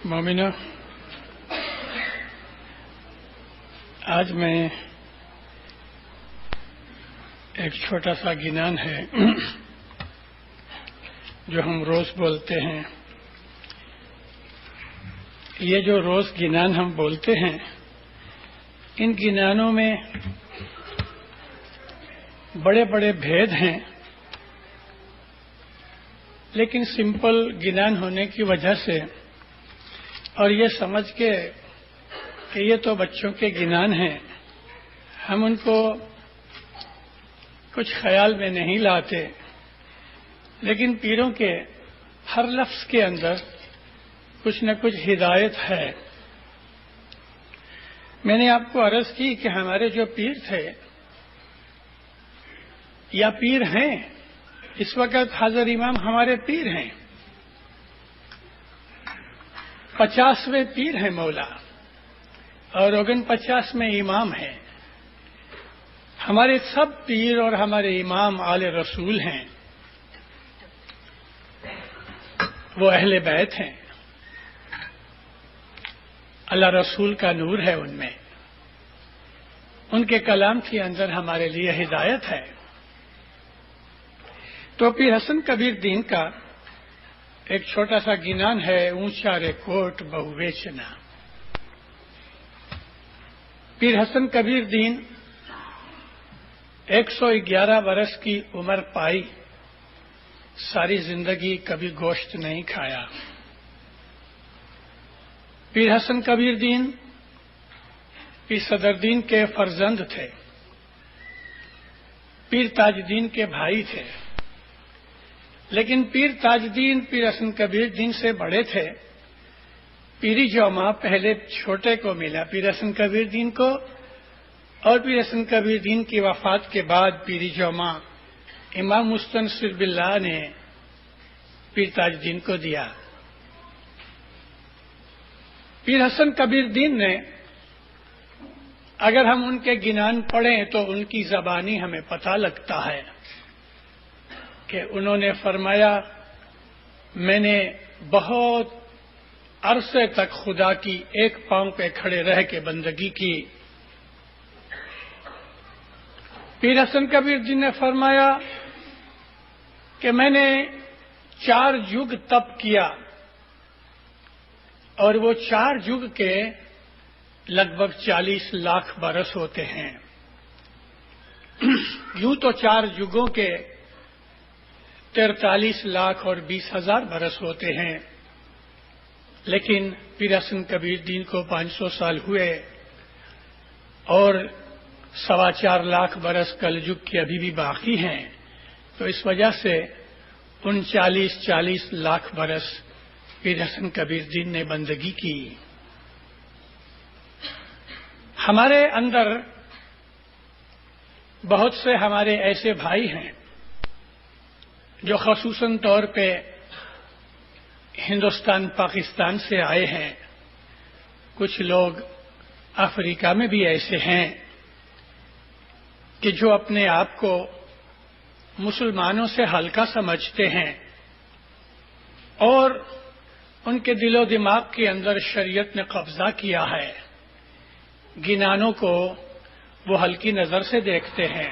مومنہ، آج میں ایک چھوٹا سا گنان ہے جو ہم روز بولتے ہیں. یہ جو روز گنان ہم بولتے ہیں، ان گنانوں میں بڑے بڑے بھید ہیں، لیکن سمپل گنان ہونے کی وجہ سے اور یہ سمجھ کے کہ یہ تو بچوں کے گنان ہیں، ہم ان کو کچھ خیال میں نہیں لاتے، لیکن پیروں کے ہر لفظ کے اندر کچھ نہ کچھ ہدایت ہے. میں نے آپ کو عرض کی کہ ہمارے جو پیر تھے یا پیر ہیں، اس وقت حضرت امام ہمارے پیر ہیں، 50ویں پیر ہیں مولا، اور 49 میں امام ہیں. ہمارے سب پیر اور ہمارے امام آل رسول ہیں، وہ اہل بیت ہیں. اللہ رسول کا نور ہے ان میں، ان کے کلام کے اندر ہمارے لیے ہدایت ہے. تو پیر حسن کبیر دین کا ایک چھوٹا سا گنان ہے، اونچا رے کوٹ بہو ویچنا. پیر حسن کبیر دین 111 برس کی عمر پائی، ساری زندگی کبھی گوشت نہیں کھایا. پیر حسن کبیر دین پیر صدر دین کے فرزند تھے، پیر تاج دین کے بھائی تھے، لیکن پیر تاج دین پیر حسن کبیر دین سے بڑے تھے. پیری جوما پہلے چھوٹے کو ملا، پیر حسن کبیر دین کو، اور پیر حسن کبیر دین کی وفات کے بعد پیری جوما امام مستنصر باللہ نے پیر تاج دین کو دیا. پیر حسن کبیر دین نے، اگر ہم ان کے گنان پڑھیں تو ان کی زبانی ہمیں پتہ لگتا ہے کہ انہوں نے فرمایا، میں نے بہت عرصے تک خدا کی ایک پاؤں پہ کھڑے رہ کے بندگی کی. پیر حسن کبیر جی نے فرمایا کہ میں نے 4 یگ تپ کیا، اور وہ 4 یگ کے لگ بھگ 40 لاکھ برس ہوتے ہیں. یوں تو 4 یگوں کے 43 لاکھ اور 20,000 برس ہوتے ہیں، لیکن پیر حسن کبیر دین کو 500 سال ہوئے، اور 4.25 لاکھ برس کل یگ کے ابھی بھی باقی ہیں. تو اس وجہ سے ان 40 لاکھ برس پیر حسن کبیر دین نے بندگی کی. ہمارے اندر بہت سے ہمارے ایسے بھائی ہیں جو خصوصاً طور پہ ہندوستان پاکستان سے آئے ہیں. کچھ لوگ افریقہ میں بھی ایسے ہیں کہ جو اپنے آپ کو مسلمانوں سے ہلکا سمجھتے ہیں، اور ان کے دل و دماغ کے اندر شریعت نے قبضہ کیا ہے. گنانوں کو وہ ہلکی نظر سے دیکھتے ہیں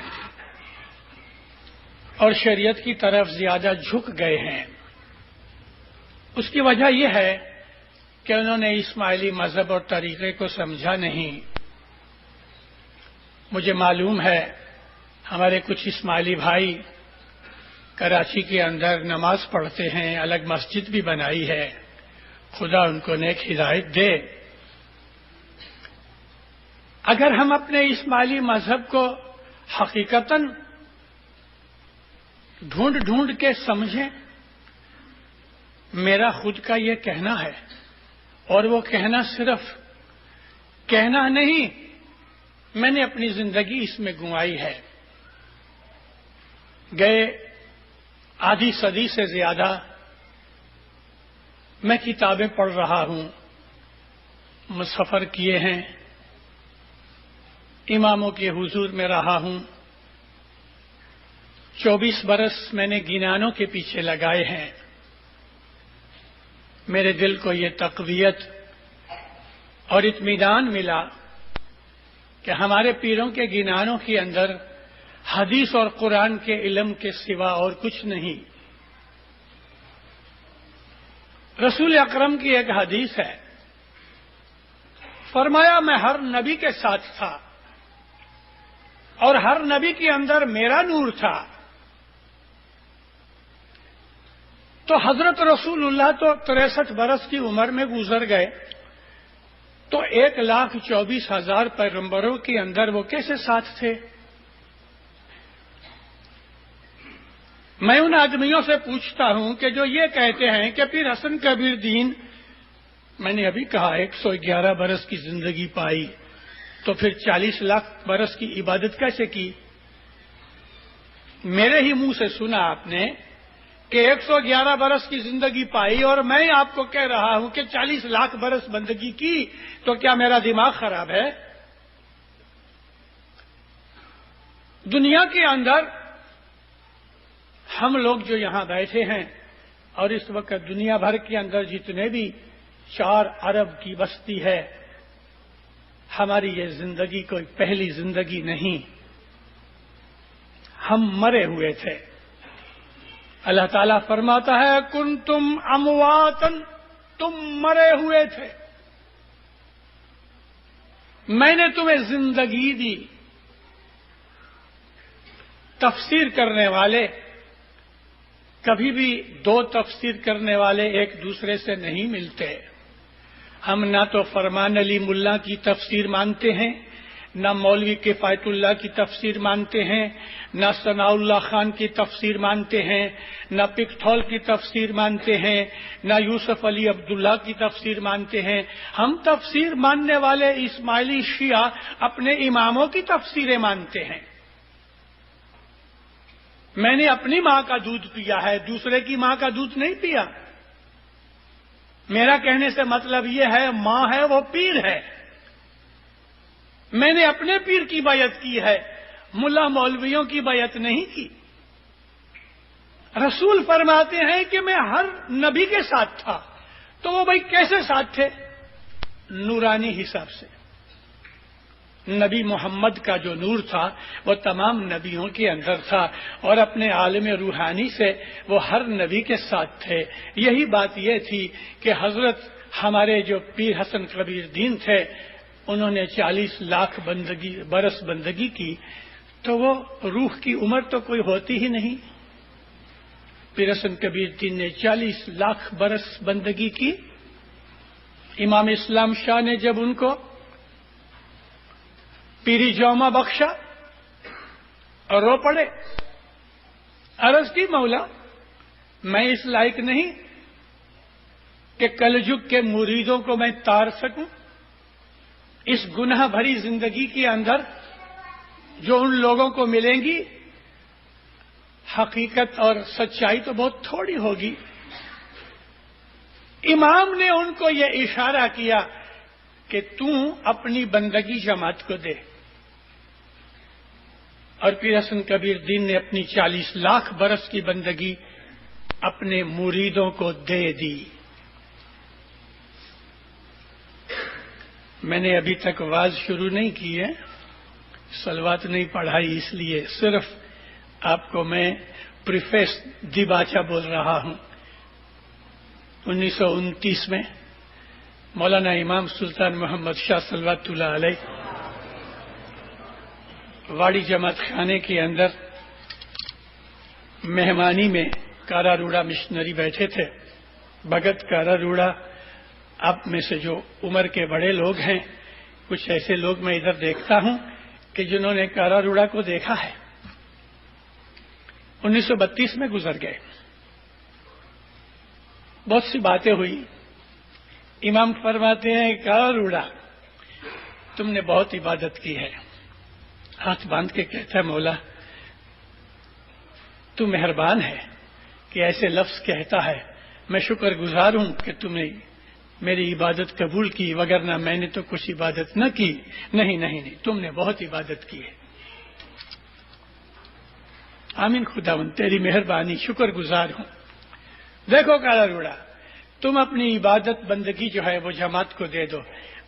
اور شریعت کی طرف زیادہ جھک گئے ہیں. اس کی وجہ یہ ہے کہ انہوں نے اسماعیلی مذہب اور طریقے کو سمجھا نہیں. مجھے معلوم ہے ہمارے کچھ اسماعیلی بھائی کراچی کے اندر نماز پڑھتے ہیں، الگ مسجد بھی بنائی ہے، خدا ان کو نیک ہدایت دے. اگر ہم اپنے اسماعیلی مذہب کو حقیقتاً ڈھونڈ کے سمجھیں، میرا خود کا یہ کہنا ہے، اور وہ کہنا صرف کہنا نہیں، میں نے اپنی زندگی اس میں گنوائی ہے. گئے آدھی صدی سے زیادہ میں کتابیں پڑھ رہا ہوں، سفر کیے ہیں، اماموں کے حضور میں رہا ہوں. 24 برس میں نے گنانوں کے پیچھے لگائے ہیں. میرے دل کو یہ تقویت اور اطمینان ملا کہ ہمارے پیروں کے گنانوں کے اندر حدیث اور قرآن کے علم کے سوا اور کچھ نہیں۔ رسول اکرم کی ایک حدیث ہے، فرمایا میں ہر نبی کے ساتھ تھا اور ہر نبی کے اندر میرا نور تھا۔ تو حضرت رسول اللہ تو 63 برس کی عمر میں گزر گئے، تو 1,24,000 پیغمبروں کے اندر وہ کیسے ساتھ تھے؟ میں ان آدمیوں سے پوچھتا ہوں کہ جو یہ کہتے ہیں کہ پیر حسن کبیر دین، میں نے ابھی کہا 111 برس کی زندگی پائی، تو پھر 40 لاکھ برس کی عبادت کیسے کی؟ میرے ہی منہ سے سنا آپ نے کہ 111 برس کی زندگی پائی اور میں آپ کو کہہ رہا ہوں کہ 40 لاکھ برس بندگی کی، تو کیا میرا دماغ خراب ہے؟ دنیا کے اندر ہم لوگ جو یہاں بیٹھے ہیں اور اس وقت دنیا بھر کے اندر جتنے بھی 4 ارب کی بستی ہے، ہماری یہ زندگی کوئی پہلی زندگی نہیں، ہم مرے ہوئے تھے۔ اللہ تعالیٰ فرماتا ہے کنتم امواتن، تم مرے ہوئے تھے، میں نے تمہیں زندگی دی۔ تفسیر کرنے والے کبھی بھی 2 تفسیر کرنے والے ایک دوسرے سے نہیں ملتے۔ ہم نہ تو فرمان علی ملا کی تفسیر مانتے ہیں، نہ مولوی کفایت اللہ کی تفسیر مانتے ہیں، نہ ثناء اللہ خان کی تفسیر مانتے ہیں، نہ پکتھول کی تفسیر مانتے ہیں، نہ یوسف علی عبداللہ کی تفسیر مانتے ہیں۔ ہم تفسیر ماننے والے اسماعیلی شیعہ اپنے اماموں کی تفسیریں مانتے ہیں۔ میں نے اپنی ماں کا دودھ پیا ہے، دوسرے کی ماں کا دودھ نہیں پیا۔ میرا کہنے سے مطلب یہ ہے ماں ہے وہ پیر ہے۔ میں نے اپنے پیر کی بیعت کی ہے، ملا مولویوں کی بیعت نہیں کی۔ رسول فرماتے ہیں کہ میں ہر نبی کے ساتھ تھا، تو وہ بھائی کیسے ساتھ تھے؟ نورانی حساب سے۔ نبی محمد کا جو نور تھا وہ تمام نبیوں کے اندر تھا، اور اپنے عالم روحانی سے وہ ہر نبی کے ساتھ تھے۔ یہی بات یہ تھی کہ حضرت ہمارے جو پیر حسن کبیر دین تھے، انہوں نے 40 لاکھ برس بندگی کی، تو وہ روح کی عمر تو کوئی ہوتی ہی نہیں۔ پیر حسن کبیر دین نے 40 لاکھ برس بندگی کی۔ امام اسلام شاہ نے جب ان کو پیری جومہ بخشا اور رو پڑے، عرض کی مولا میں اس لائق نہیں کہ کلجگ کے مریدوں کو میں تار سکوں۔ اس گناہ بھری زندگی کے اندر جو ان لوگوں کو ملیں گی، حقیقت اور سچائی تو بہت تھوڑی ہوگی۔ امام نے ان کو یہ اشارہ کیا کہ تو اپنی بندگی جماعت کو دے، اور پیر حسن کبیر دین نے اپنی 40 لاکھ برس کی بندگی اپنے مریدوں کو دے دی۔ میں نے ابھی تک واز شروع نہیں کی ہے، صلوات نہیں پڑھائی، اس لیے صرف آپ کو میں پریفیس دی باچا بول رہا ہوں۔ 1929 میں مولانا امام سلطان محمد شاہ صلوات اللہ علیہ واڑی جماعت خانے کے اندر مہمانی میں کارا روڑا مشنری بیٹھے تھے۔ بھگت کارا روڑا، آپ میں سے جو عمر کے بڑے لوگ ہیں، کچھ ایسے لوگ میں ادھر دیکھتا ہوں کہ جنہوں نے کارا روڑا کو دیکھا ہے، 1932 میں گزر گئے۔ بہت سی باتیں ہوئی۔ امام فرماتے ہیں کارا روڑا تم نے بہت عبادت کی ہے۔ ہاتھ باندھ کے کہتا ہے مولا تو مہربان ہے کہ ایسے لفظ کہتا ہے، میں شکر گزار ہوں کہ تم نے میری عبادت قبول کی، وگرنہ میں نے تو کچھ عبادت نہ کی۔ نہیں، تم نے بہت عبادت کی ہے۔ آمین خداوند تیری مہربانی، شکر گزار ہوں۔ دیکھو کارا روڑا، تم اپنی عبادت بندگی جو ہے وہ جماعت کو دے دو.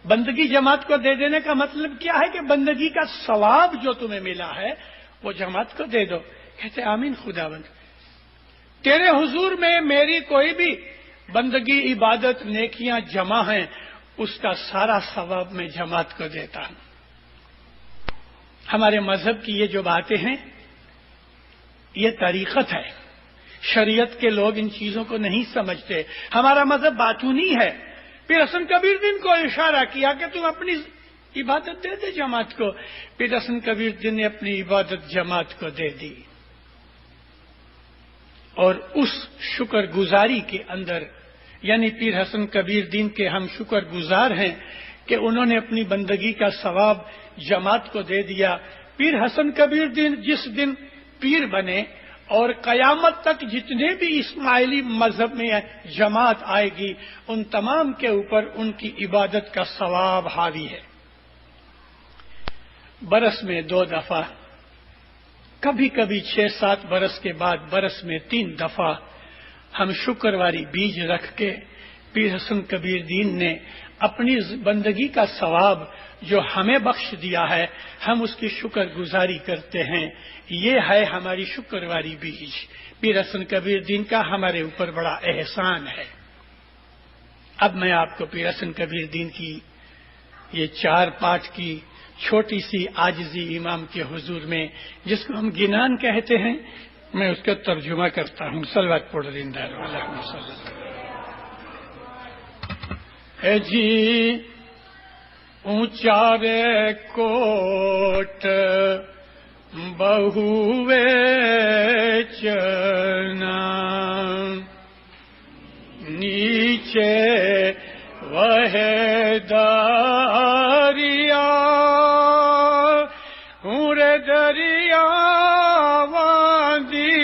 بندگی جماعت کو دے دینے کا مطلب کیا ہے کہ بندگی کا ثواب جو تمہیں ملا ہے وہ جماعت کو دے دو. کہتے آمین خداوند، تیرے حضور میں میری کوئی بھی بندگی عبادت نیکیاں جمع ہیں، اس کا سارا ثواب میں جماعت کو دیتا ہوں. ہمارے مذہب کی یہ جو باتیں ہیں یہ طریقت ہے. شریعت کے لوگ ان چیزوں کو نہیں سمجھتے. ہمارا مذہب باطونی ہے. پھر حسن کبیر دین کو اشارہ کیا کہ تم اپنی عبادت دے دے جماعت کو. پھر حسن کبیر دین نے اپنی عبادت جماعت کو دے دی، اور اس شکر گزاری کے اندر یعنی پیر حسن کبیر دین کے ہم شکر گزار ہیں کہ انہوں نے اپنی بندگی کا ثواب جماعت کو دے دیا. پیر حسن کبیر دین جس دن پیر بنے اور قیامت تک جتنے بھی اسماعیلی مذہب میں جماعت آئے گی ان تمام کے اوپر ان کی عبادت کا ثواب حاوی ہے. برس میں 2 دفعہ، کبھی کبھی 6-7 برس کے بعد برس میں 3 دفعہ ہم شکرواری بیج رکھ کے پیر حسن کبیر دین نے اپنی بندگی کا ثواب جو ہمیں بخش دیا ہے ہم اس کی شکر گزاری کرتے ہیں. یہ ہے ہماری شکرواری بیج. پیر حسن کبیر دین کا ہمارے اوپر بڑا احسان ہے. اب میں آپ کو پیر حسن کبیر دین کی یہ 4 پارٹ کی چھوٹی سی عاجزی امام کے حضور میں جس کو ہم گنان کہتے ہیں میں اس کا ترجمہ کرتا ہوں. صلوات پڑھ زندہ اللہم صلی اے جی اونچا رے کوٹ بہوے چنا نیچے وہ دریا ہورے دریا وادی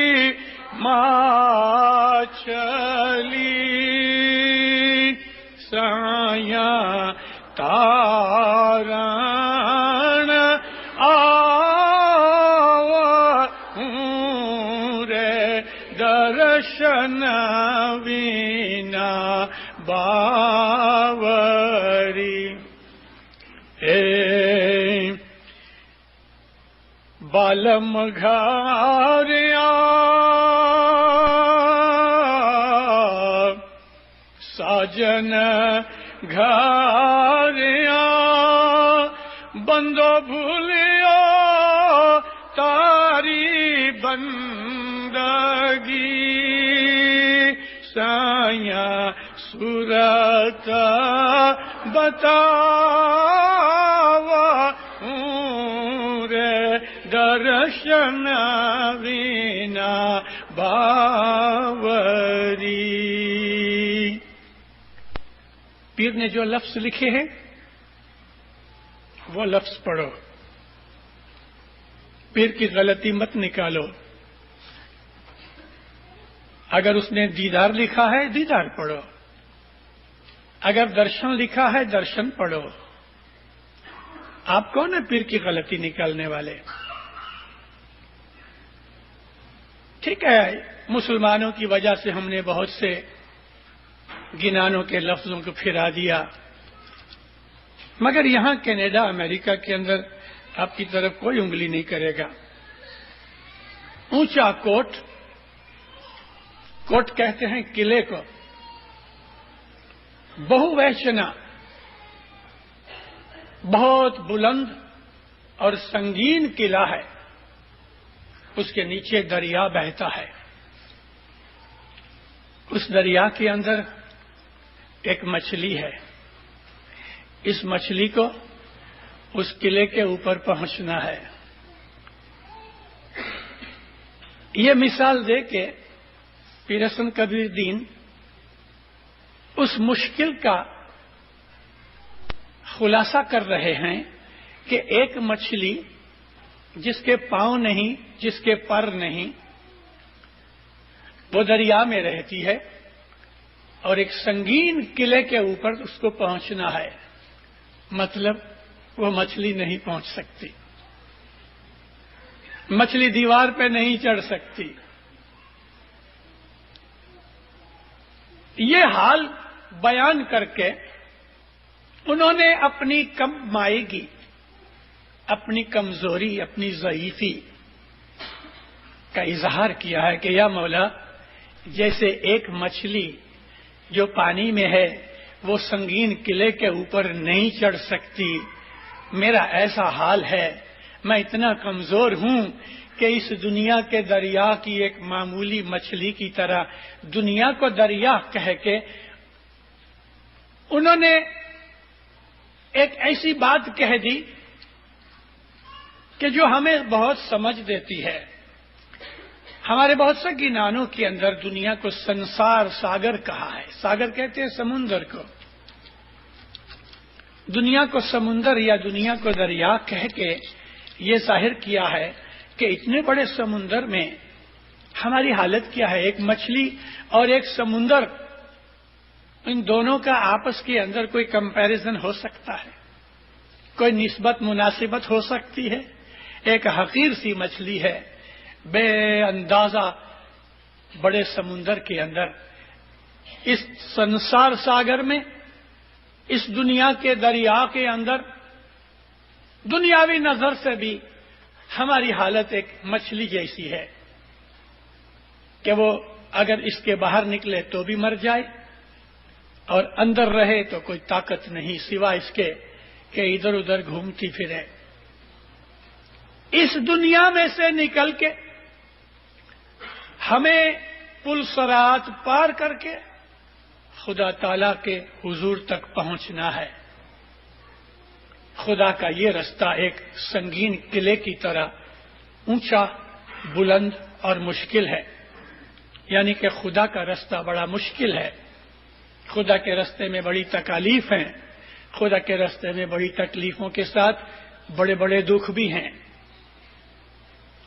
ماچلی سایاں تارن رے درشن وینا باوری بالم گھاریا ساجن گھاریا بندو بھولیا تاری بندگی سایاں صورت بتاوا رے درشن وینا باوری. پیر نے جو لفظ لکھے ہیں وہ لفظ پڑھو. پیر کی غلطی مت نکالو. اگر اس نے دیدار لکھا ہے دیدار پڑھو، اگر درشن لکھا ہے درشن پڑھو. آپ کون ہیں پیر کی غلطی نکالنے والے؟ ٹھیک ہے مسلمانوں کی وجہ سے ہم نے بہت سے گنانوں کے لفظوں کو پھرا دیا، مگر یہاں کینیڈا امریکہ کے اندر آپ کی طرف کوئی انگلی نہیں کرے گا. اونچا کوٹ، کوٹ کہتے ہیں قلعے کو، بہو ویشنا بہت بلند اور سنگین قلعہ ہے. اس کے نیچے دریا بہتا ہے. اس دریا کے اندر ایک مچھلی ہے. اس مچھلی کو اس قلعے کے اوپر پہنچنا ہے. یہ مثال دے کے پیر حسن کبیر دین اس مشکل کا خلاصہ کر رہے ہیں کہ ایک مچھلی جس کے پاؤں نہیں، جس کے پر نہیں، وہ دریا میں رہتی ہے اور ایک سنگین قلعے کے اوپر اس کو پہنچنا ہے. مطلب وہ مچھلی نہیں پہنچ سکتی، مچھلی دیوار پہ نہیں چڑھ سکتی. یہ حال بیان کر کے انہوں نے اپنی کم مائیگی، اپنی کمزوری، اپنی ضعیفی کا اظہار کیا ہے کہ یا مولا، جیسے ایک مچھلی جو پانی میں ہے وہ سنگین قلعے کے اوپر نہیں چڑھ سکتی، میرا ایسا حال ہے، میں اتنا کمزور ہوں کہ اس دنیا کے دریا کی ایک معمولی مچھلی کی طرح دنیا کو دریا کہہ کے انہوں نے ایک ایسی بات کہہ دی کہ جو ہمیں بہت سمجھ دیتی ہے۔ ہمارے بہت سے گنانوں کے اندر دنیا کو سنسار ساگر کہا ہے۔ ساگر کہتے ہیں سمندر کو، دنیا کو سمندر یا دنیا کو دریا کہہ کے یہ ظاہر کیا ہے کہ اتنے بڑے سمندر میں ہماری حالت کیا ہے۔ ایک مچھلی اور ایک سمندر، ان دونوں کا آپس کے اندر کوئی کمپیریزن ہو سکتا ہے، کوئی نسبت مناسبت ہو سکتی ہے؟ ایک حقیر سی مچھلی ہے بے اندازہ بڑے سمندر کے اندر، اس سنسار ساگر میں، اس دنیا کے دریا کے اندر دنیاوی نظر سے بھی ہماری حالت ایک مچھلی جیسی ہے کہ وہ اگر اس کے باہر نکلے تو بھی مر جائے اور اندر رہے تو کوئی طاقت نہیں سوائے اس کے کہ ادھر ادھر گھومتی پھرے۔ اس دنیا میں سے نکل کے ہمیں پل صراط پار کر کے خدا تعالی کے حضور تک پہنچنا ہے۔ خدا کا یہ رستہ ایک سنگین قلعے کی طرح اونچا، بلند اور مشکل ہے، یعنی کہ خدا کا رستہ بڑا مشکل ہے۔ خدا کے رستے میں بڑی تکالیف ہیں، خدا کے رستے میں بڑی تکلیفوں کے ساتھ بڑے بڑے دکھ بھی ہیں۔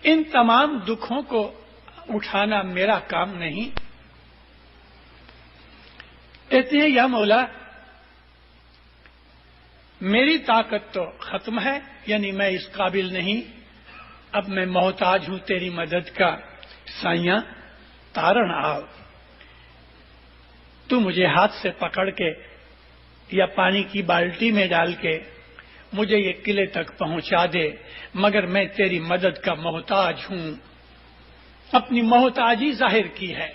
ان تمام دکھوں کو اٹھانا میرا کام نہیں۔ کہتے ہیں یا مولا، میری طاقت تو ختم ہے، یعنی میں اس قابل نہیں، اب میں محتاج ہوں تیری مدد کا، سائیاں تارن آؤ، تو مجھے ہاتھ سے پکڑ کے یا پانی کی بالٹی میں ڈال کے مجھے یہ قلعے تک پہنچا دے، مگر میں تیری مدد کا محتاج ہوں۔ اپنی محتاجی ظاہر کی ہے۔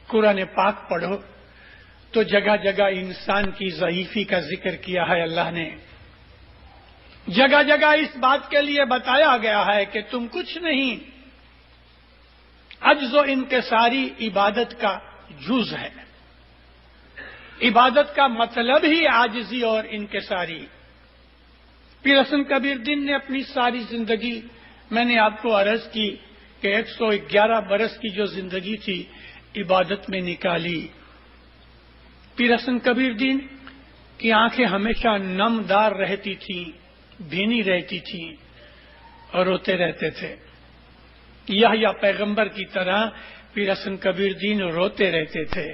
قرآن پاک پڑھو تو جگہ جگہ انسان کی ضعیفی کا ذکر کیا ہے اللہ نے، جگہ جگہ اس بات کے لیے بتایا گیا ہے کہ تم کچھ نہیں۔ عجز و انکساری عبادت کا جز ہے، عبادت کا مطلب ہی عاجزی اور انکساری۔ پیر حسن کبیر دین نے اپنی ساری زندگی، میں نے آپ کو عرض کی کہ 111 برس کی جو زندگی تھی عبادت میں نکالی۔ پیر حسن کبیر دین کی آنکھیں ہمیشہ نمدار رہتی تھیں، بھینی رہتی تھیں اور روتے رہتے تھے۔ یحییٰ پیغمبر کی طرح پیر حسن کبیر دین روتے رہتے تھے۔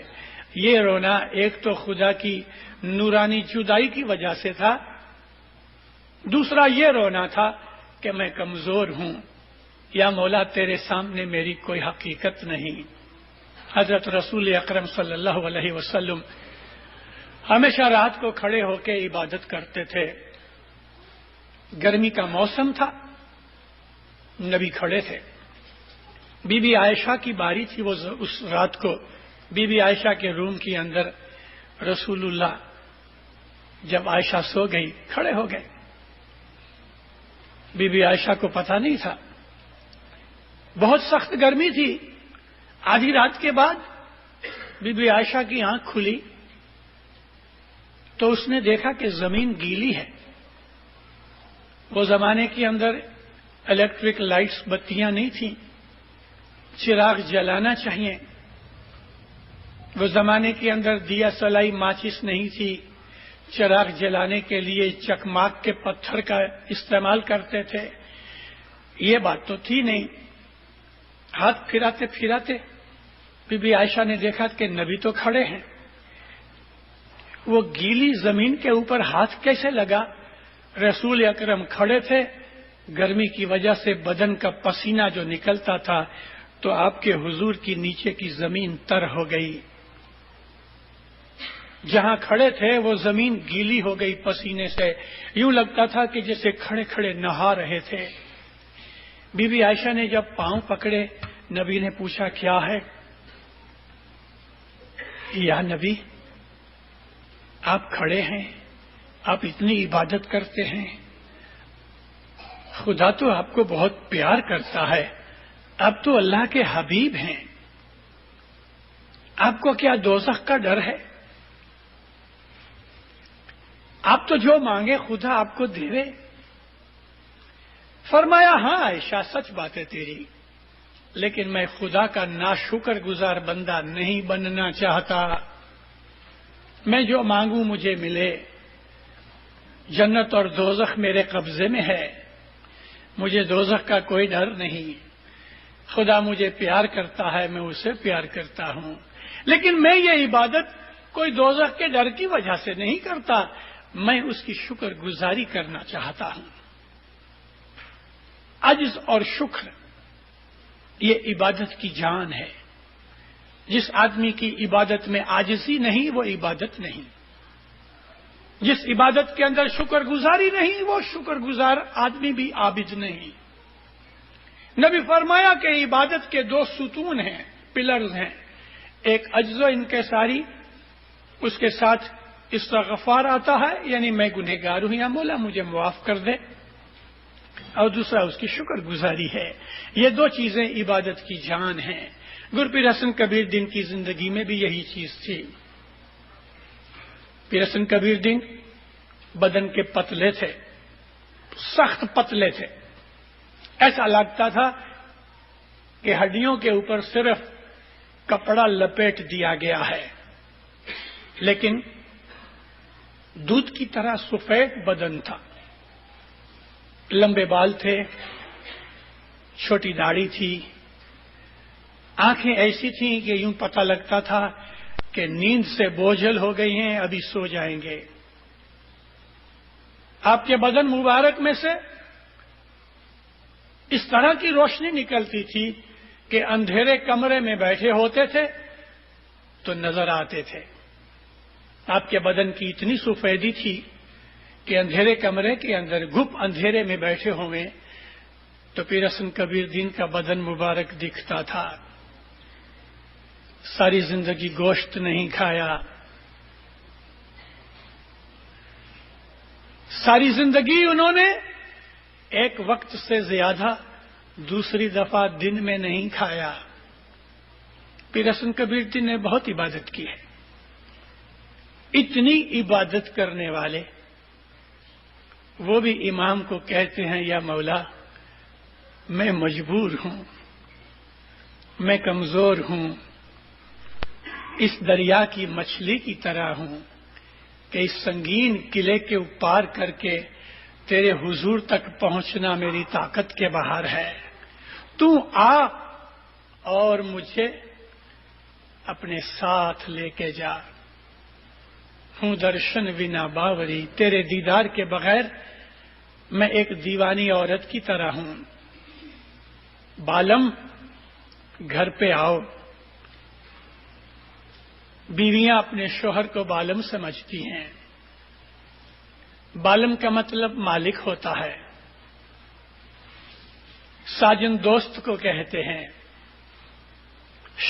یہ رونا ایک تو خدا کی نورانی جدائی کی وجہ سے تھا، دوسرا یہ رونا تھا کہ میں کمزور ہوں، یا مولا تیرے سامنے میری کوئی حقیقت نہیں۔ حضرت رسول اکرم صلی اللہ علیہ وسلم ہمیشہ رات کو کھڑے ہو کے عبادت کرتے تھے۔ گرمی کا موسم تھا، نبی کھڑے تھے۔ بی بی عائشہ کی باری تھی، وہ اس رات کو بی بی عائشہ کے روم کے اندر رسول اللہ جب عائشہ سو گئی کھڑے ہو گئے۔ بی بی عائشہ کو پتہ نہیں تھا، بہت سخت گرمی تھی۔ آدھی رات کے بعد بی بی عائشہ کی آنکھ کھلی تو اس نے دیکھا کہ زمین گیلی ہے۔ وہ زمانے کے اندر الیکٹرک لائٹس، بتیاں نہیں تھیں، چراغ جلانا چاہیے۔ وہ زمانے کے اندر دیا سلائی ماچس نہیں تھی، چراغ جلانے کے لیے چکماک کے پتھر کا استعمال کرتے تھے۔ یہ بات تو تھی نہیں۔ ہاتھ پھراتے پھراتے بی بی عائشہ نے دیکھا کہ نبی تو کھڑے ہیں، وہ گیلی زمین کے اوپر ہاتھ کیسے لگا؟ رسول اکرم کھڑے تھے، گرمی کی وجہ سے بدن کا پسینہ جو نکلتا تھا تو آپ کے حضور کی نیچے کی زمین تر ہو گئی. جہاں کھڑے تھے وہ زمین گیلی ہو گئی پسینے سے، یوں لگتا تھا کہ جیسے کھڑے کھڑے نہا رہے تھے. بی بی عائشہ نے جب پاؤں پکڑے، نبی نے پوچھا کیا ہے؟ یا نبی، آپ کھڑے ہیں، آپ اتنی عبادت کرتے ہیں، خدا تو آپ کو بہت پیار کرتا ہے، آپ تو اللہ کے حبیب ہیں، آپ کو کیا دوزخ کا ڈر ہے؟ آپ تو جو مانگے خدا آپ کو دے. فرمایا ہاں عائشہ، سچ بات ہے تیری، لیکن میں خدا کا ناشکر گزار بندہ نہیں بننا چاہتا. میں جو مانگوں مجھے ملے. جنت اور دوزخ میرے قبضے میں ہے، مجھے دوزخ کا کوئی ڈر نہیں. خدا مجھے پیار کرتا ہے، میں اسے پیار کرتا ہوں، لیکن میں یہ عبادت کوئی دوزخ کے ڈر کی وجہ سے نہیں کرتا، میں اس کی شکر گزاری کرنا چاہتا ہوں. عجز اور شکر یہ عبادت کی جان ہے. جس آدمی کی عبادت میں عاجزی نہیں وہ عبادت نہیں. جس عبادت کے اندر شکر گزاری نہیں وہ شکر گزار آدمی بھی عابد نہیں. نبی فرمایا کہ عبادت کے 2 ستون ہیں، پلرز ہیں. ایک عجز و انکساری، اس کے ساتھ استغفار آتا ہے، یعنی میں گنہگار ہوں یا مولا مجھے معاف کر دے، اور دوسرا اس کی شکر گزاری ہے. یہ 2 چیزیں عبادت کی جان ہیں. گر پیر حسن کبیر دین کی زندگی میں بھی یہی چیز تھی. پیر حسن کبیر دین بدن کے پتلے تھے، سخت پتلے تھے. ایسا لگتا تھا کہ ہڈیوں کے اوپر صرف کپڑا لپیٹ دیا گیا ہے، لیکن دودھ کی طرح سفید بدن تھا. لمبے بال تھے، چھوٹی داڑھی تھی، آنکھیں ایسی تھیں کہ یوں پتہ لگتا تھا کہ نیند سے بوجھل ہو گئی ہیں، ابھی سو جائیں گے. آپ کے بدن مبارک میں سے اس طرح کی روشنی نکلتی تھی کہ اندھیرے کمرے میں بیٹھے ہوتے تھے تو نظر آتے تھے. آپ کے بدن کی اتنی سفیدی تھی کہ اندھیرے کمرے کے اندر گھپ اندھیرے میں بیٹھے ہوئے تو پیر حسن کبیر دین کا بدن مبارک دکھتا تھا. ساری زندگی گوشت نہیں کھایا، ساری زندگی انہوں نے ایک وقت سے زیادہ دوسری دفعہ دن میں نہیں کھایا. پیر حسن کبیر دین نے بہت عبادت کی ہے. اتنی عبادت کرنے والے وہ بھی امام کو کہتے ہیں یا مولا میں مجبور ہوں، میں کمزور ہوں، اس دریا کی مچھلی کی طرح ہوں کہ اس سنگین قلعے کے پار کر کے تیرے حضور تک پہنچنا میری طاقت کے باہر ہے. تو آ اور مجھے اپنے ساتھ لے کے جا. ہوں درشن ونا باوری، تیرے دیدار کے بغیر میں ایک دیوانی عورت کی طرح ہوں. بالم گھر پہ آؤ. بیویاں اپنے شوہر کو بالم سمجھتی ہیں. بالم کا مطلب مالک ہوتا ہے. ساجن دوست کو کہتے ہیں.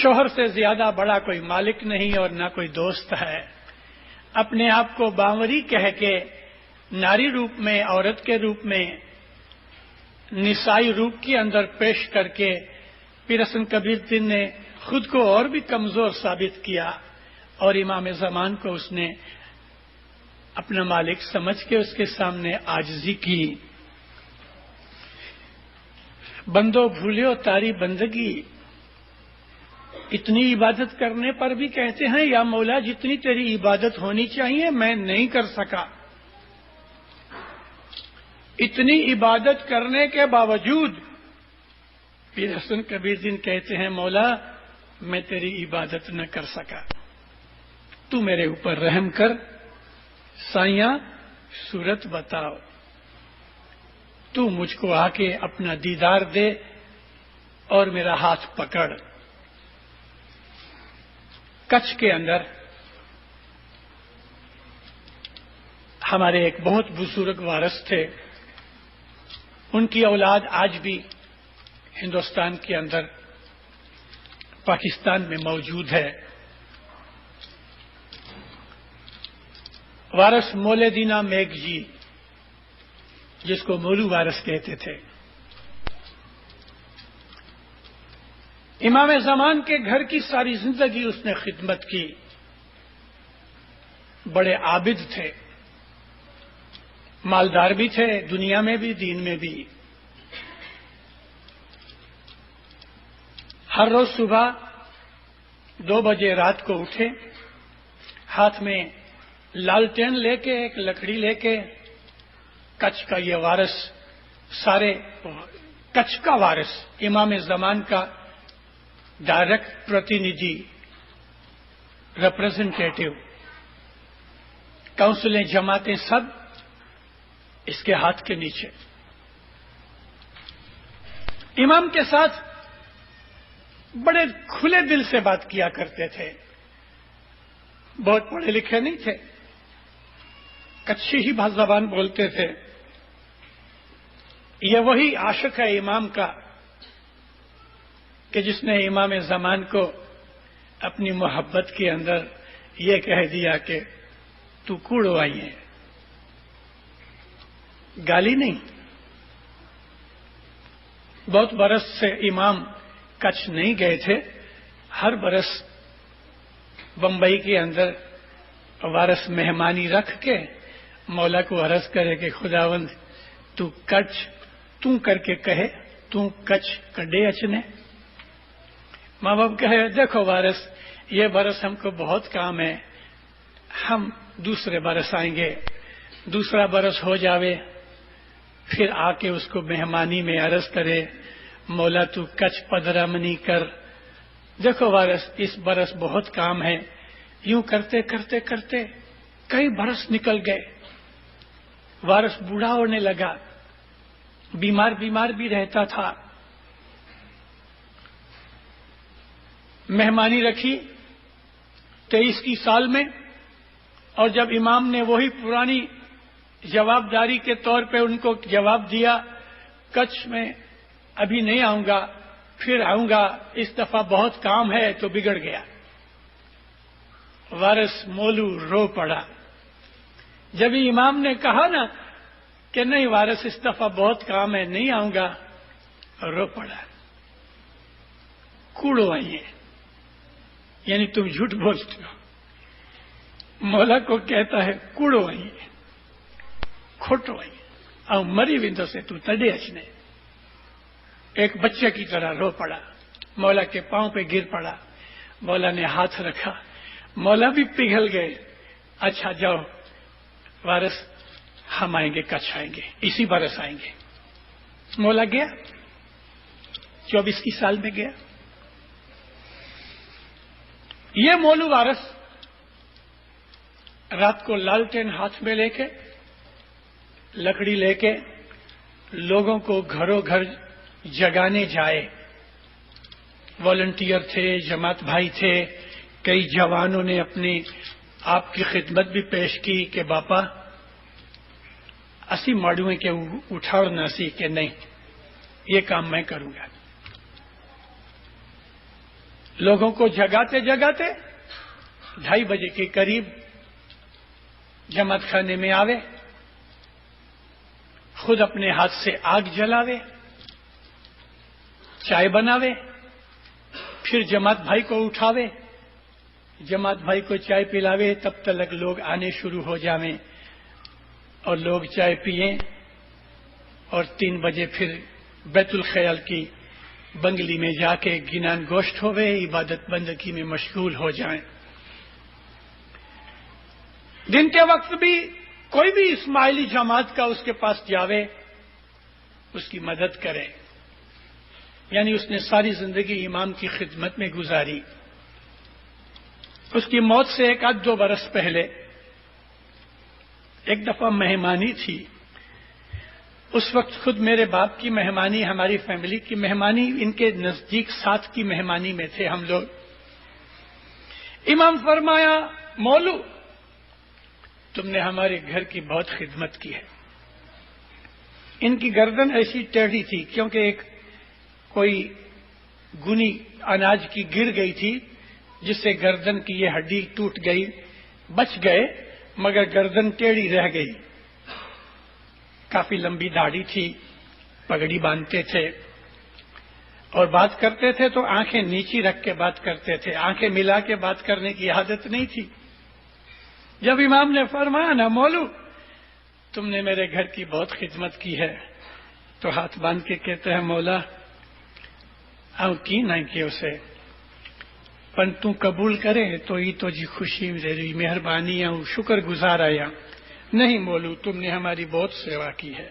شوہر سے زیادہ بڑا کوئی مالک نہیں اور نہ کوئی دوست ہے. اپنے آپ کو باوری کہہ کے ناری روپ میں، عورت کے روپ میں، نسائی روپ کے اندر پیش کر کے پیر حسن کبیر دین نے خود کو اور بھی کمزور ثابت کیا اور امام زمان کو اس نے اپنا مالک سمجھ کے اس کے سامنے عاجزی کی. بندو بھولیو تاری بندگی، اتنی عبادت کرنے پر بھی کہتے ہیں یا مولا جتنی تیری عبادت ہونی چاہیے میں نہیں کر سکا. اتنی عبادت کرنے کے باوجود پیر حسن کبیر دین کہتے ہیں مولا میں تیری عبادت نہ کر سکا، تو میرے اوپر رحم کر، سائیاں صورت بتاؤ، تو مجھ کو آ کے اپنا دیدار دے، اور میرا ہاتھ پکڑ کچھ کے اندر ہمارے ایک بہت بزرگ وارث تھے. ان کی اولاد آج بھی ہندوستان کے اندر پاکستان میں موجود ہے. وارث مولدینا میگ جی، جس کو مولو وارث کہتے تھے. امام زمان کے گھر کی ساری زندگی اس نے خدمت کی. بڑے عابد تھے، مالدار بھی تھے، دنیا میں بھی دین میں بھی. ہر روز صبح 2 بجے رات کو اٹھے، ہاتھ میں لالٹین لے کے، ایک لکڑی لے کے، کچھ کا یہ وارث، سارے کچھ کا وارث، امام زمان کا ڈائریکٹ پرتینیدھی، ریپرزنٹیٹو، کونسلیں، جماعتیں، سب اس کے ہاتھ کے نیچے. امام کے ساتھ بڑے کھلے دل سے بات کیا کرتے تھے. بہت پڑھے لکھے نہیں تھے، کچھی ہی زبان بولتے تھے. یہ وہی عاشق ہے امام کا کہ جس نے امام زمان کو اپنی محبت کے اندر یہ کہہ دیا کہ تو کوڑو آئی ہے. گالی نہیں. بہت برس سے امام کچھ نہیں گئے تھے. ہر برس بمبئی کے اندر وارث مہمانی رکھ کے مولا کو عرض کرے کہ خداوند تو کچھ تو کر کے کہے، تو کچھ کڈے اچنے. ماں باپ کہے دیکھو وارث، یہ برس ہم کو بہت کام ہے، ہم دوسرے برس آئیں گے. دوسرا برس ہو جاوے، پھر آ کے اس کو مہمانی میں عرض کرے مولا تو کچھ پدرا منی کر. دیکھو وارث، اس برس بہت کام ہے. یوں کرتے کرتے کرتے کئی برس نکل گئے. وارث بوڑھا ہونے لگا، بیمار بھی رہتا تھا. مہمانی رکھی 23 سال میں، اور جب امام نے وہی پرانی جواب داری کے طور پہ ان کو جواب دیا کچھ میں ابھی نہیں آؤں گا، پھر آؤں گا، اس دفعہ بہت کام ہے، تو بگڑ گیا. وارث مولو رو پڑا. جب امام نے کہا نا کہ نہیں وارث اس دفعہ بہت کام ہے، نہیں آؤں گا، رو پڑا. کوڑو آئیے، یعنی تم جھوٹ بولتے ہو. مولا کو کہتا ہے کوڑو آئیے، کھوٹو آئیے، اور مری وندو سے تو تڈے اچنے. ایک بچے کی طرح رو پڑا، مولا کے پاؤں پہ گر پڑا. مولا نے ہاتھ رکھا، مولا بھی پگھل گئے. اچھا جاؤ وارث، ہم آئیں گے، کچھ آئیں گے، اسی برس آئیں گے. مولا گیا، 24 سال میں گیا. یہ مولو وارث رات کو لالٹین ہاتھ میں لے کے، لکڑی لے کے لوگوں کو گھروں گھر جگانے جائے. والنٹیئر تھے، جماعت بھائی تھے، کئی جوانوں نے اپنی آپ کی خدمت بھی پیش کی کہ باپا اسی ماڈویں کے اٹھاڑ ناسی کہ نہیں، یہ کام میں کروں گا. لوگوں کو جگاتے جگاتے 2:30 بجے کے قریب جماعت خانے میں آوے، خود اپنے ہاتھ سے آگ جلاوے، چائے بناوے، پھر جماعت بھائی کو اٹھاوے، جماعت بھائی کو چائے پلاوے. تب تک لوگ آنے شروع ہو جاویں اور لوگ چائے پئیں، اور 3 بجے پھر بیت الخیال کی بنگلی میں جا کے گنان گوشت ہوئے، عبادت بندگی میں مشغول ہو جائیں. دن کے وقت بھی کوئی بھی اسماعیلی جماعت کا اس کے پاس جاوے، اس کی مدد کرے. یعنی اس نے ساری زندگی امام کی خدمت میں گزاری. اس کی موت سے 1-2 برس پہلے ایک دفعہ مہمانی تھی. اس وقت خود میرے باپ کی مہمانی، ہماری فیملی کی مہمانی، ان کے نزدیک ساتھ کی مہمانی میں تھے ہم لوگ. امام فرمایا مولو تم نے ہمارے گھر کی بہت خدمت کی ہے. ان کی گردن ایسی ٹیڑھی تھی کیونکہ ایک کوئی گنی اناج کی گر گئی تھی جس سے گردن کی یہ ہڈی ٹوٹ گئی. بچ گئے مگر گردن ٹیڑھی رہ گئی. کافی لمبی داڑھی تھی، پگڑی باندھتے تھے اور بات کرتے تھے تو آنکھیں نیچی رکھ کے بات کرتے تھے، آنکھیں ملا کے بات کرنے کی عادت نہیں تھی. جب امام نے فرمایا نا مولو تم نے میرے گھر کی بہت خدمت کی ہے، تو ہاتھ باندھ کے کہتے ہیں مولا کی نہیں کہ اسے پن تو قبول کرے تو یہ تو جی خوشی میری مہربانی شکر گزار آیا. نہیں مولو تم نے ہماری بہت سیوا کی ہے.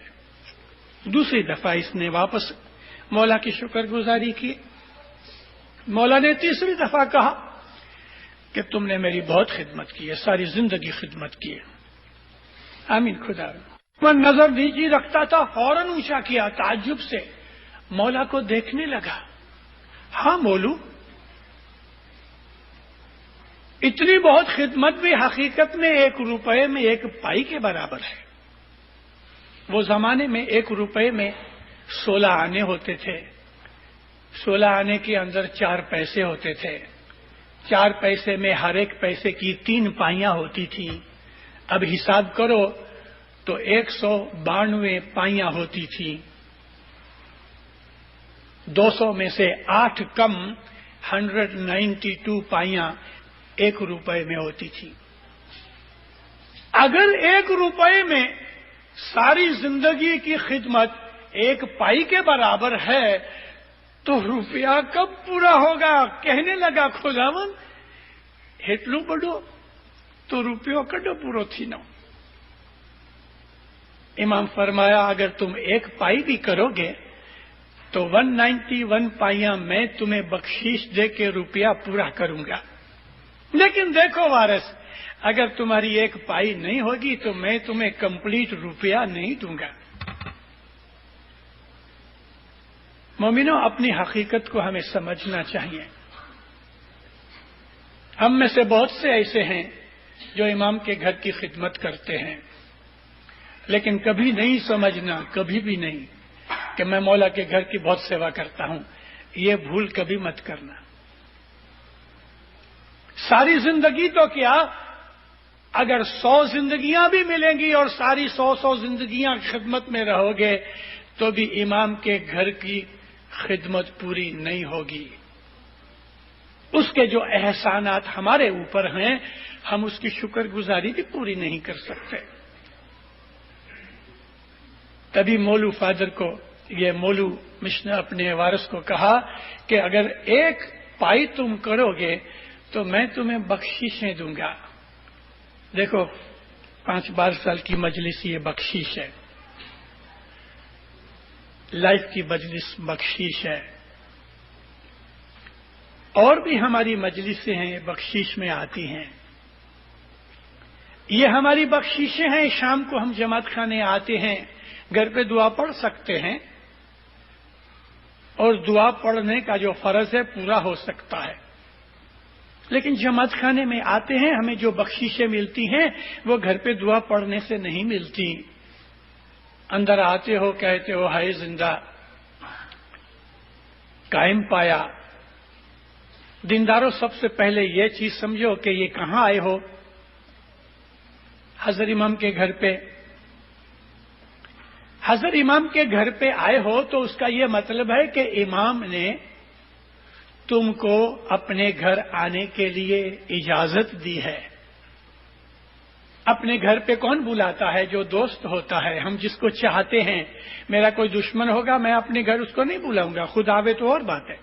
دوسری دفعہ اس نے واپس مولا کی شکر گزاری کی. مولا نے تیسری دفعہ کہا کہ تم نے میری بہت خدمت کی ہے، ساری زندگی خدمت کی ہے. آمین. خدا پر نظر نیچی رکھتا تھا، فوراً اونچا کیا تعجب سے، مولا کو دیکھنے لگا. ہاں مولو اتنی بہت خدمت بھی حقیقت میں 1 روپے میں 1 پائی کے برابر ہے. وہ زمانے میں 1 روپے میں 16 آنے ہوتے تھے. 16 آنے کے اندر 4 پیسے ہوتے تھے. 4 پیسے میں ہر ایک پیسے کی 3 پائیاں ہوتی تھی. اب حساب کرو تو 192 پائیاں ہوتی تھی. 200 میں سے 8 کم 192 پائیاں 1 روپے میں ہوتی تھی. اگر 1 روپے میں ساری زندگی کی خدمت 1 پائی کے برابر ہے تو روپیہ کب پورا ہوگا؟ کہنے لگا خداوند ہٹلو بڑھو تو روپیوں کڈو پورو تھی نو. امام فرمایا اگر تم 1 پائی بھی کرو گے تو 191 پائیاں میں تمہیں بخشش دے کے روپیہ پورا کروں گا. لیکن دیکھو وارث اگر تمہاری 1 پائی نہیں ہوگی تو میں تمہیں کمپلیٹ روپیہ نہیں دوں گا. مومنوں اپنی حقیقت کو ہمیں سمجھنا چاہیے. ہم میں سے بہت سے ایسے ہیں جو امام کے گھر کی خدمت کرتے ہیں لیکن کبھی نہیں سمجھنا، کبھی بھی نہیں کہ میں مولا کے گھر کی بہت سیوا کرتا ہوں. یہ بھول کبھی مت کرنا. ساری زندگی تو کیا اگر 100 زندگیاں بھی ملیں گی اور ساری 100 زندگیاں خدمت میں رہو گے تو بھی امام کے گھر کی خدمت پوری نہیں ہوگی. اس کے جو احسانات ہمارے اوپر ہیں ہم اس کی شکر گزاری بھی پوری نہیں کر سکتے. تبھی مولو فادر کو یہ مولو مشن اپنے وارث کو کہا کہ اگر 1 پائی تم کرو گے تو میں تمہیں بخششیں دوں گا. دیکھو 5-12 سال کی مجلس یہ بخشش ہے، لائف کی مجلس بخشش ہے. اور بھی ہماری مجلسیں ہیں بخشش میں آتی ہیں. یہ ہماری بخششیں ہیں. شام کو ہم جماعت خانے آتے ہیں، گھر پہ دعا پڑھ سکتے ہیں اور دعا پڑھنے کا جو فرض ہے پورا ہو سکتا ہے. لیکن جماعت خانے میں آتے ہیں ہمیں جو بخششیں ملتی ہیں وہ گھر پہ دعا پڑھنے سے نہیں ملتی. اندر آتے ہو کہتے ہو ہائے زندہ قائم پایا. دینداروں سب سے پہلے یہ چیز سمجھو کہ یہ کہاں آئے ہو؟ حضرت امام کے گھر پہ. حضرت امام کے گھر پہ آئے ہو تو اس کا یہ مطلب ہے کہ امام نے تم کو اپنے گھر آنے کے لیے اجازت دی ہے. اپنے گھر پہ کون بلاتا ہے؟ جو دوست ہوتا ہے. ہم جس کو چاہتے ہیں. میرا کوئی دشمن ہوگا میں اپنے گھر اس کو نہیں بلاؤں گا، خود آوے تو اور بات ہے.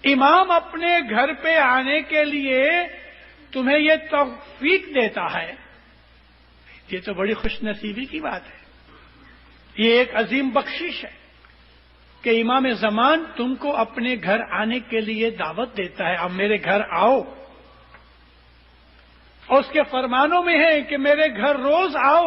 امام اپنے گھر پہ آنے کے لیے تمہیں یہ توفیق دیتا ہے. یہ تو بڑی خوش نصیبی کی بات ہے. یہ ایک عظیم بخشش ہے کہ امام زمان تم کو اپنے گھر آنے کے لیے دعوت دیتا ہے. اب میرے گھر آؤ. اور اس کے فرمانوں میں ہے کہ میرے گھر روز آؤ.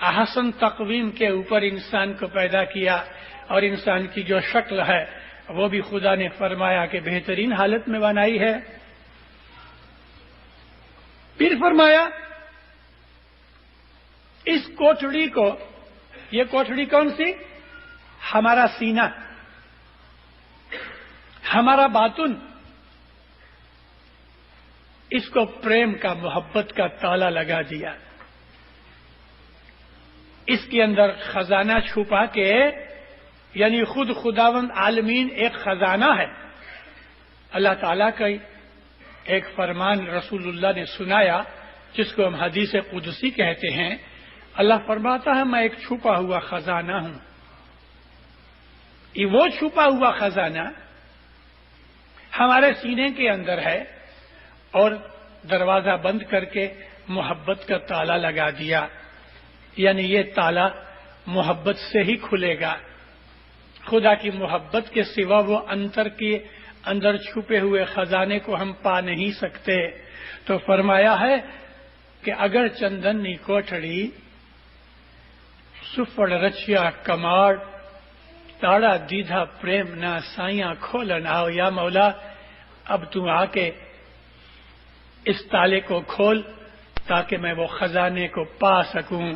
احسن تقویم کے اوپر انسان کو پیدا کیا، اور انسان کی جو شکل ہے وہ بھی خدا نے فرمایا کہ بہترین حالت میں بنائی ہے۔ پھر فرمایا اس کوٹھڑی کو، یہ کوٹھڑی کون سی؟ ہمارا سینہ، ہمارا باطن، اس کو پریم کا، محبت کا تالا لگا دیا۔ اس کے اندر خزانہ چھپا کے، یعنی خود خداوند عالمین ایک خزانہ ہے۔ اللہ تعالیٰ کا ایک فرمان رسول اللہ نے سنایا جس کو ہم حدیث قدسی کہتے ہیں۔ اللہ فرماتا ہے میں ایک چھپا ہوا خزانہ ہوں۔ یہ وہ چھپا ہوا خزانہ ہمارے سینے کے اندر ہے، اور دروازہ بند کر کے محبت کا تالا لگا دیا، یعنی یہ تالا محبت سے ہی کھلے گا۔ خدا کی محبت کے سوا وہ انتر کے اندر چھپے ہوئے خزانے کو ہم پا نہیں سکتے۔ تو فرمایا ہے کہ اگر چندنی کوٹھڑی سفڑ رچیا کماڑ تاڑا دیدھا پریم نہ سائیاں کھولن آؤ، یا مولا اب تم آ کے اس تالے کو کھول تاکہ میں وہ خزانے کو پا سکوں۔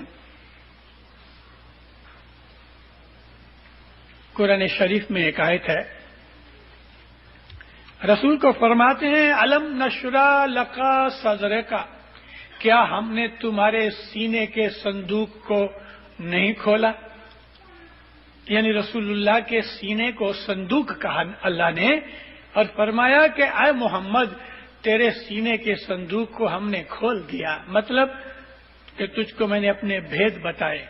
قرآن شریف میں ایک آیت ہے، رسول کو فرماتے ہیں علم نشرح لکا صدرک، کیا ہم نے تمہارے سینے کے صندوق کو نہیں کھولا؟ یعنی رسول اللہ کے سینے کو صندوق کہا اللہ نے، اور فرمایا کہ اے محمد تیرے سینے کے صندوق کو ہم نے کھول دیا، مطلب کہ تجھ کو میں نے اپنے بھید بتائے۔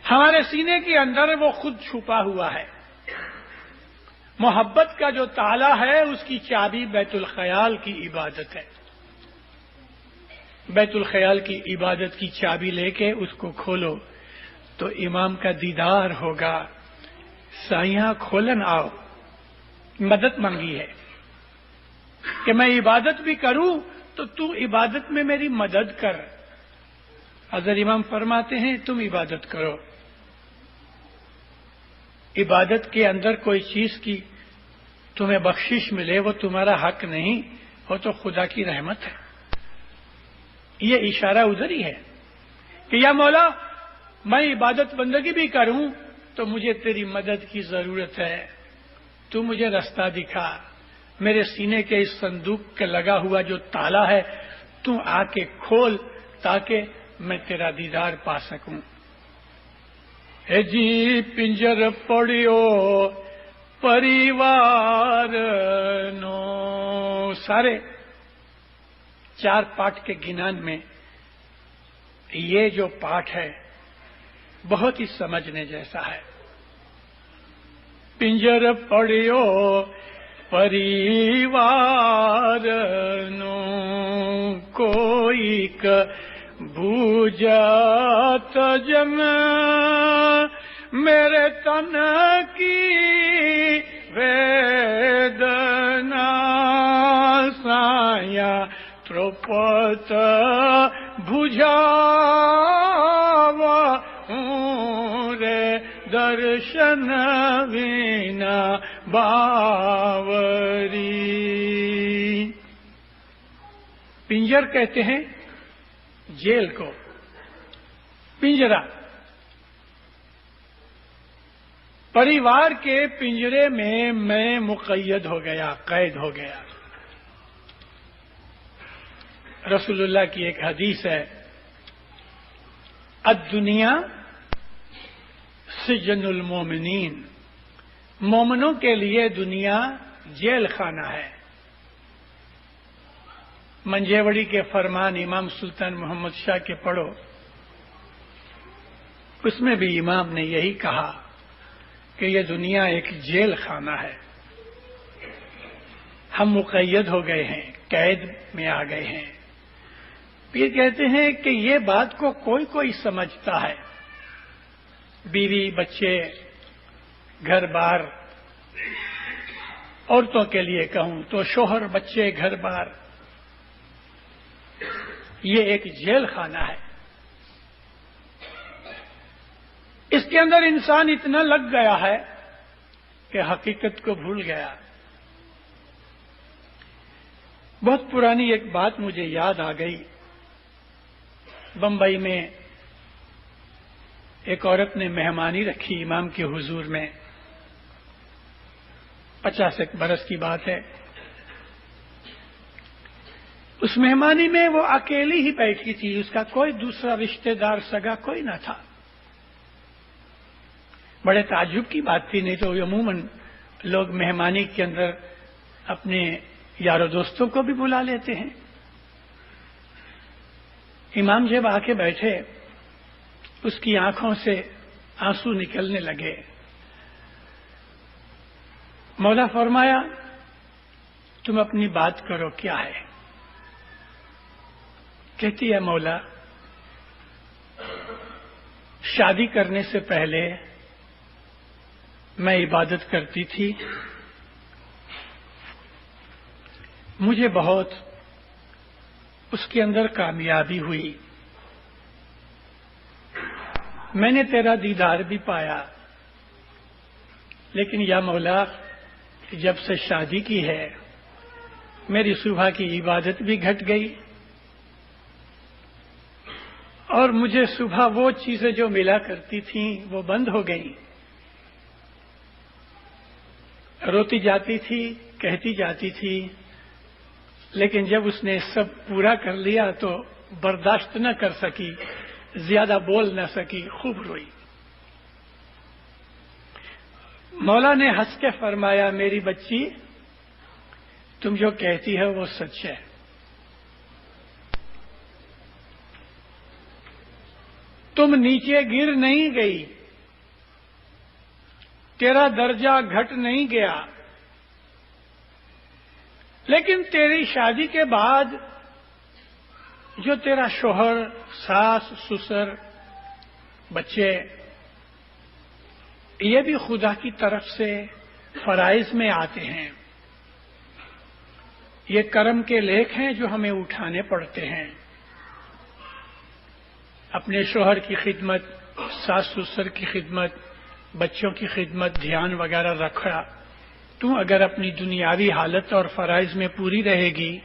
ہمارے سینے کے اندر وہ خود چھپا ہوا ہے۔ محبت کا جو تالا ہے اس کی چابی بیت الخیال کی عبادت ہے۔ بیت الخیال کی عبادت کی چابی لے کے اس کو کھولو تو امام کا دیدار ہوگا۔ سائیاں کھولن آؤ، مدد مانگی ہے کہ میں عبادت بھی کروں تو عبادت میں میری مدد کر۔ حضرت امام فرماتے ہیں تم عبادت کرو، عبادت کے اندر کوئی چیز کی تمہیں بخشش ملے وہ تمہارا حق نہیں، وہ تو خدا کی رحمت ہے۔ یہ اشارہ ادھر ہی ہے کہ یا مولا میں عبادت بندگی بھی کروں تو مجھے تیری مدد کی ضرورت ہے، تو مجھے رستہ دکھا، میرے سینے کے اس صندوق کے لگا ہوا جو تالا ہے تو آ کے کھول تاکہ میں تیرا دیدار پا سکوں۔ اے جی پنجر پڑیو پریوار نو، سارے 4 پاٹ کے گنان میں یہ جو پاٹ ہے بہت ہی سمجھنے جیسا ہے۔ پنجر پڑیو پریوار نو کوئی بوجھت جن میرے تن کی ویدنا سایہ تروپت بجھاوا رے درشن وینا باوری۔ پنجر کہتے ہیں جیل کو، پنجرا، پریوار کے پنجرے میں مقید ہو گیا، قید ہو گیا۔ رسول اللہ کی ایک حدیث ہے الدنیا سجن المومنین، مومنوں کے لیے دنیا جیل خانہ ہے۔ منجیوڑی کے فرمان امام سلطان محمد شاہ کے پڑھو، اس میں بھی امام نے یہی کہا کہ یہ دنیا ایک جیل خانہ ہے، ہم مقید ہو گئے ہیں، قید میں آ گئے ہیں۔ پھر کہتے ہیں کہ یہ بات کو کوئی کوئی سمجھتا ہے، بیوی بچے گھر بار، عورتوں کے لیے کہوں تو شوہر بچے گھر بار، یہ ایک جیل خانہ ہے۔ اس کے اندر انسان اتنا لگ گیا ہے کہ حقیقت کو بھول گیا۔ بہت پرانی ایک بات مجھے یاد آ گئی۔ بمبئی میں ایک عورت نے مہمانی رکھی امام کے حضور میں، 50 برس کی بات ہے۔ اس مہمانی میں وہ اکیلی ہی بیٹھی تھی، اس کا کوئی دوسرا رشتہ دار سگا کوئی نہ تھا۔ بڑے تعجب کی بات تھی، نہیں تو عموماً لوگ مہمانی کے اندر اپنے یاروں دوستوں کو بھی بلا لیتے ہیں۔ امام جب آ کے بیٹھے، اس کی آنکھوں سے آنسو نکلنے لگے۔ مولا فرمایا تم اپنی بات کرو، کیا ہے؟ کہتی ہے مولا شادی کرنے سے پہلے میں عبادت کرتی تھی، مجھے بہت اس کے اندر کامیابی ہوئی، میں نے تیرا دیدار بھی پایا، لیکن یا مولا جب سے شادی کی ہے میری صبح کی عبادت بھی گھٹ گئی، اور مجھے صبح وہ چیزیں جو ملا کرتی تھیں وہ بند ہو گئیں۔ روتی جاتی تھی، کہتی جاتی تھی، لیکن جب اس نے سب پورا کر لیا تو برداشت نہ کر سکی، زیادہ بول نہ سکی، خوب روئی۔ مولا نے ہنس کے فرمایا میری بچی تم جو کہتی ہے وہ سچ ہے، تم نیچے گر نہیں گئی، تیرا درجہ گھٹ نہیں گیا، لیکن تیری شادی کے بعد جو تیرا شوہر، ساس، سسر، بچے، یہ بھی خدا کی طرف سے فرائض میں آتے ہیں، یہ کرم کے لیک ہیں جو ہمیں اٹھانے پڑتے ہیں۔ اپنے شوہر کی خدمت، ساس سسر کی خدمت، بچوں کی خدمت، دھیان وغیرہ رکھا۔ تو اگر اپنی دنیاوی حالت اور فرائض میں پوری رہے گی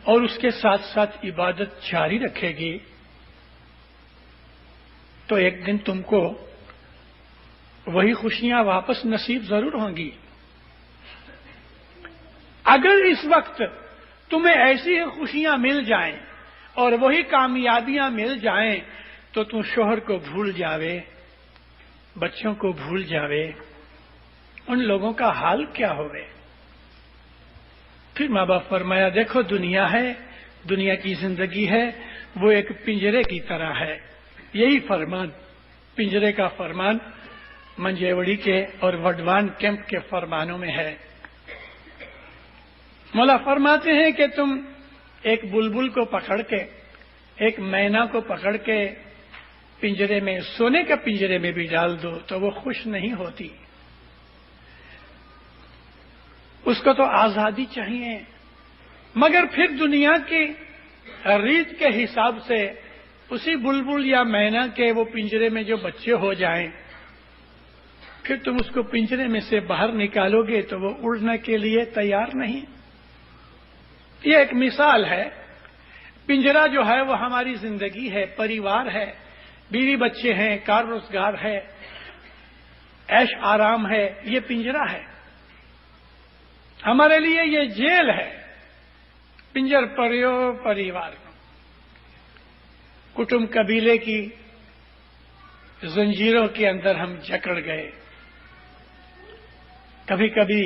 اور اس کے ساتھ ساتھ عبادت جاری رکھے گی تو ایک دن تم کو وہی خوشیاں واپس نصیب ضرور ہوں گی۔ اگر اس وقت تمہیں ایسی ہی خوشیاں مل جائیں اور وہی کامیابیاں مل جائیں تو تم شوہر کو بھول جاوے، بچوں کو بھول جاوے، ان لوگوں کا حال کیا ہوئے؟ پھر ماں باپ فرمایا دیکھو دنیا ہے، دنیا کی زندگی ہے، وہ ایک پنجرے کی طرح ہے۔ یہی فرمان، پنجرے کا فرمان منجیوڑی کے اور وڈوان کیمپ کے فرمانوں میں ہے۔ مولا فرماتے ہیں کہ تم ایک بلبل کو پکڑ کے، ایک مینا کو پکڑ کے پنجرے میں، سونے کے پنجرے میں بھی ڈال دو تو وہ خوش نہیں ہوتی، اس کو تو آزادی چاہیے۔ مگر پھر دنیا کی ریت کے حساب سے اسی بلبل یا مینا کے وہ پنجرے میں جو بچے ہو جائیں، پھر تم اس کو پنجرے میں سے باہر نکالو گے تو وہ اڑنے کے لیے تیار نہیں۔ یہ ایک مثال ہے۔ پنجرا جو ہے وہ ہماری زندگی ہے، پریوار ہے، بیوی بچے ہیں، کار روزگار ہے، عیش آرام ہے، یہ پنجرا ہے۔ ہمارے لیے یہ جیل ہے۔ پنجر پریو پریوار کٹم قبیلے کی زنجیروں کے اندر ہم جکڑ گئے۔ کبھی کبھی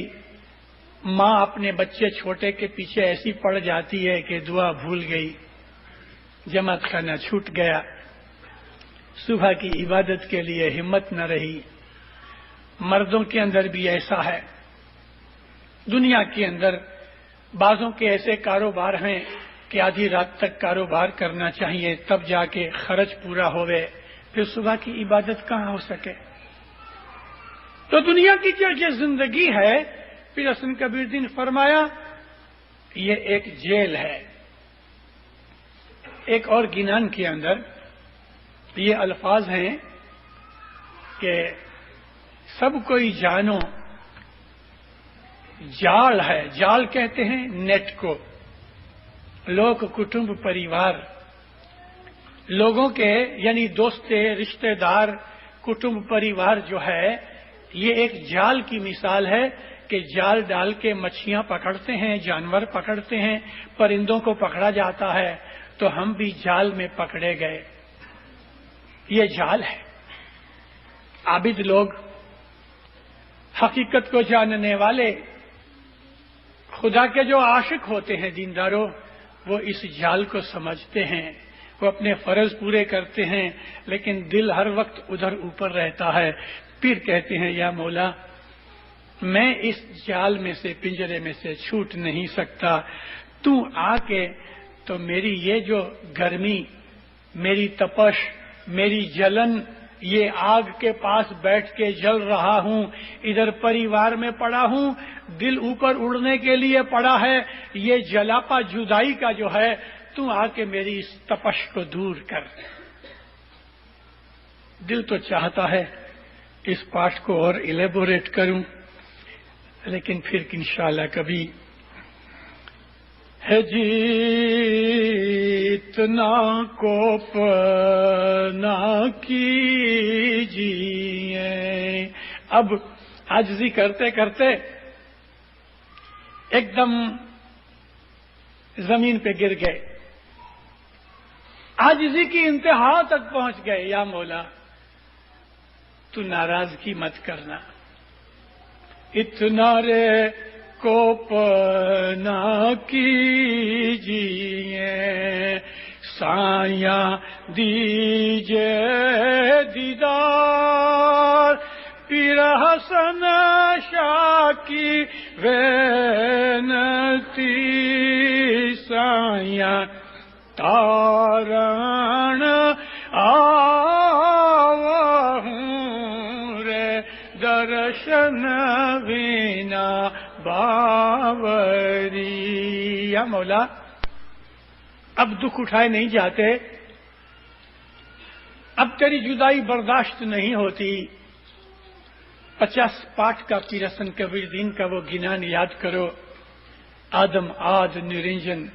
ماں اپنے بچے چھوٹے کے پیچھے ایسی پڑ جاتی ہے کہ دعا بھول گئی، جماعت خانہ چھوٹ گیا، صبح کی عبادت کے لیے ہمت نہ رہی۔ مردوں کے اندر بھی ایسا ہے۔ دنیا کے اندر بعضوں کے ایسے کاروبار ہیں کہ آدھی رات تک کاروبار کرنا چاہیے تب جا کے خرچ پورا ہوئے، پھر صبح کی عبادت کہاں ہو سکے؟ تو دنیا کی جو یہ زندگی ہے، پھر حسن کبیر دین فرمایا یہ ایک جیل ہے۔ ایک اور گنان کے اندر یہ الفاظ ہیں کہ سب کوئی جانو جال ہے، جال کہتے ہیں نیٹ کو، لوک کٹمب پریوار، لوگوں کے یعنی دوست رشتہ دار کٹمب پریوار جو ہے یہ ایک جال کی مثال ہے کہ جال ڈال کے مچھیاں پکڑتے ہیں، جانور پکڑتے ہیں، پرندوں کو پکڑا جاتا ہے، تو ہم بھی جال میں پکڑے گئے، یہ جال ہے۔ عابد لوگ، حقیقت کو جاننے والے، خدا کے جو عاشق ہوتے ہیں دینداروں، وہ اس جال کو سمجھتے ہیں، وہ اپنے فرض پورے کرتے ہیں، لیکن دل ہر وقت ادھر اوپر رہتا ہے۔ پھر کہتے ہیں یا مولا میں اس جال میں سے، پنجرے میں سے چھوٹ نہیں سکتا، تو آ کے تو میری یہ جو گرمی، میری تپش، میری جلن، یہ آگ کے پاس بیٹھ کے جل رہا ہوں، ادھر پریوار میں پڑا ہوں، دل اوپر اڑنے کے لیے پڑا ہے، یہ جلاپا جدائی کا جو ہے، تو آ کے میری اس تپش کو دور کر۔ دل تو چاہتا ہے اس پاٹ کو اور الیبوریٹ کروں، لیکن پھر انشاءاللہ کبھی ہے جیتنا کوپ نہ کیجیے۔ اب عاجزی کرتے کرتے ایک دم زمین پہ گر گئے، عاجزی کی انتہا تک پہنچ گئے۔ یا مولا تو ناراضگی مت کرنا، اتنا رے کوپ نہ کیجیے، سایہ دیجیے دیدار پیر حسن شاہ کی وینتی، سایہ تارن آوہوں رے درشن وینا باوری۔ یا مولا اب دکھ اٹھائے نہیں جاتے، اب تیری جدائی برداشت نہیں ہوتی۔ 50 پاٹ کا پیرسن کبیر دین کا وہ گنان یاد کرو، آدم آد نرنجن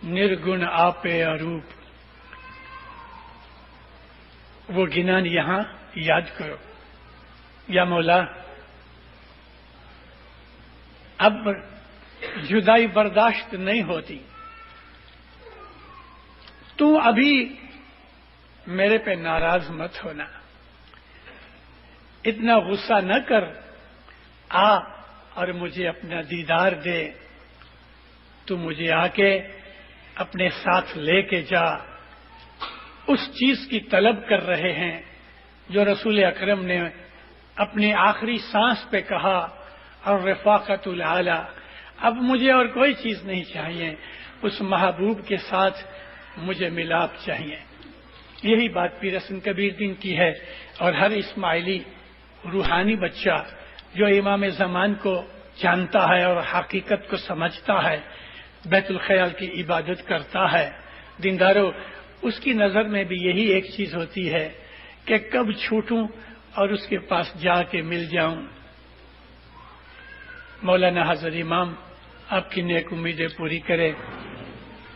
نرگن آپے اروپ، وہ گنان یہاں یاد کرو۔ یا مولا اب جدائی برداشت نہیں ہوتی، تو ابھی میرے پہ ناراض مت ہونا، اتنا غصہ نہ کر، آ اور مجھے اپنا دیدار دے، تو مجھے آ کے اپنے ساتھ لے کے جا، اس چیز کی طلب کر رہے ہیں جو رسول اکرم نے اپنی آخری سانس پہ کہا، اور رفاقت العالی، اب مجھے اور کوئی چیز نہیں چاہیے، اس محبوب کے ساتھ مجھے ملاپ چاہیے۔ یہی بات پیر حسن کبیر دین کی ہے، اور ہر اسماعیلی روحانی بچہ جو امام زمان کو جانتا ہے اور حقیقت کو سمجھتا ہے، بیت الخیال کی عبادت کرتا ہے، دینداروں، اس کی نظر میں بھی یہی ایک چیز ہوتی ہے کہ کب چھوٹوں اور اس کے پاس جا کے مل جاؤں۔ مولانا حضرت امام آپ کی نیک امیدیں پوری کرے،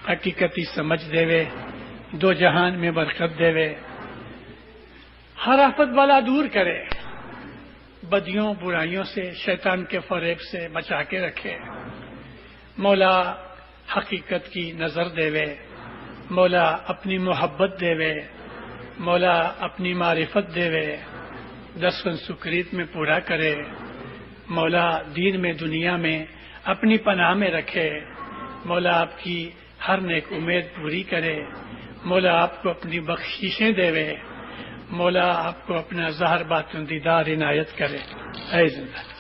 حقیقتی سمجھ دے وے، دو جہان میں برکت دے وے، ہر آفت بلا دور کرے، بدیوں برائیوں سے، شیطان کے فریب سے بچا کے رکھے۔ مولا حقیقت کی نظر دے وے، مولا اپنی محبت دے وے، مولا اپنی معرفت دے وے، 10 سکریت میں پورا کرے، مولا دین میں دنیا میں اپنی پناہ میں رکھے، مولا آپ کی ہر نیک امید پوری کرے، مولا آپ کو اپنی بخششیں دے وے، مولا آپ کو اپنا ظاہر باطن دیدار عنایت کرے۔ اے زندہ